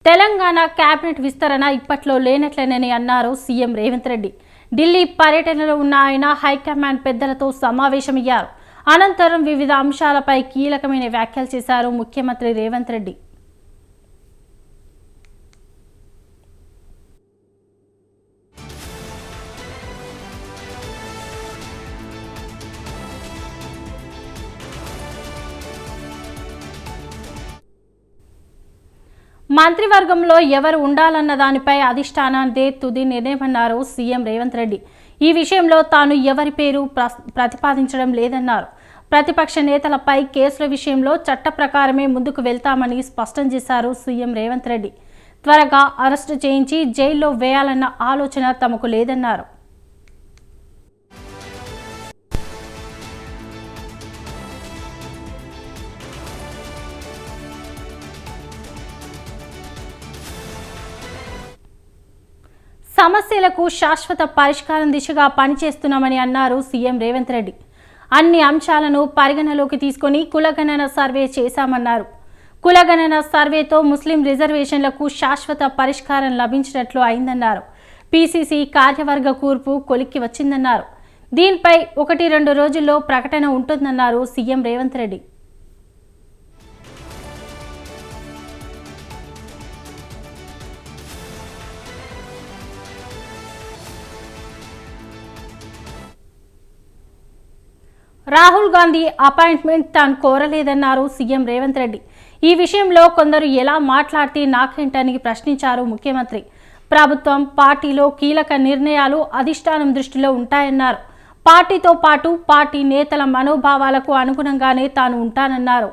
Telangana cabinet విస్తరణ ఇప్పట్లో లేనట్లేనని అన్నారు సీఎం రేవంత్ రెడ్డి. ఢిల్లీ పర్యటనలో ఉన్న ఆయన హైకమాండ్ పెద్దలతో సమావేశమయ్యారు. అనంతరం వివిధ అంశాలపై కీలకమైన వ్యాఖ్యలు చేశారు ముఖ్యమంత్రి రేవంత్ రెడ్డి. మంత్రివర్గంలో ఎవరు ఉండాలన్న దానిపై అధిష్టానాన్నే తుది నిర్ణయమన్నారు సీఎం రేవంత్ రెడ్డి. ఈ విషయంలో తాను ఎవరి పేరు ప్రతిపాదించడం లేదన్నారు. ప్రతిపక్ష నేతలపై కేసుల విషయంలో చట్ట ప్రకారమే ముందుకు వెళ్తామని స్పష్టం చేశారు సీఎం రేవంత్ రెడ్డి. త్వరగా అరెస్టు చేయించి జైల్లో వేయాలన్న ఆలోచన తమకు లేదన్నారు. సమస్యలకు శాశ్వత పరిష్కారం దిశగా పనిచేస్తున్నామని అన్నారు సీఎం రేవంత్ రెడ్డి. అన్ని అంశాలను పరిగణలోకి తీసుకొని కులగణన సర్వే చేశామన్నారు. కులగణన సర్వేతో ముస్లిం రిజర్వేషన్లకు శాశ్వత పరిష్కారం లభించినట్లు అయిందన్నారు. పీసీసీ కార్యవర్గ కూర్పు కొలిక్కి వచ్చిందన్నారు. దీనిపై 1-2 రోజుల్లో ప్రకటన ఉంటుందన్నారు సీఎం రేవంత్ రెడ్డి. రాహుల్ గాంధీ అపాయింట్మెంట్ తాను కోరలేదన్నారు సీఎం రేవంత్ రెడ్డి. ఈ విషయంలో కొందరు ఎలా మాట్లాడితే నాకేంటని ప్రశ్నించారు ముఖ్యమంత్రి. ప్రభుత్వం పార్టీలో కీలక నిర్ణయాలు అధిష్టానం దృష్టిలో ఉంటాయన్నారు. పార్టీతో పాటు పార్టీ నేతల మనోభావాలకు అనుగుణంగానే తాను ఉంటానన్నారు.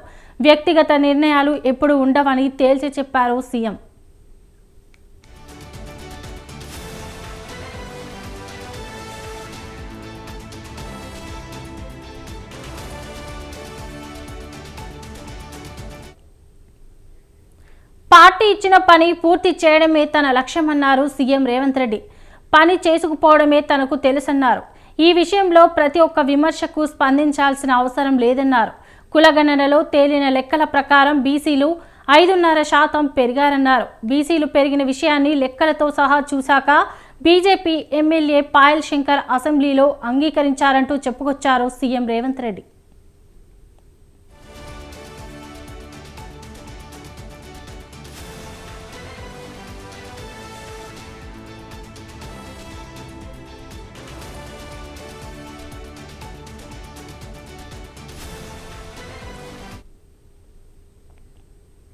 వ్యక్తిగత నిర్ణయాలు ఎప్పుడు ఉండవని తేల్చి చెప్పారు సీఎం. పార్టీ ఇచ్చిన పని పూర్తి చేయడమే తన లక్ష్యమన్నారు సీఎం రేవంత్ రెడ్డి. పని చేసుకుపోవడమే తనకు తెలుసన్నారు. ఈ విషయంలో ప్రతి ఒక్క విమర్శకు స్పందించాల్సిన అవసరం లేదన్నారు. కులగణనలో తేలిన లెక్కల ప్రకారం బీసీలు 5.5% పెరిగారన్నారు. బీసీలు పెరిగిన విషయాన్ని లెక్కలతో సహా చూశాక బీజేపీ ఎమ్మెల్యే పాయల్ శంకర్ అసెంబ్లీలో అంగీకరించారంటూ చెప్పుకొచ్చారు సీఎం రేవంత్ రెడ్డి.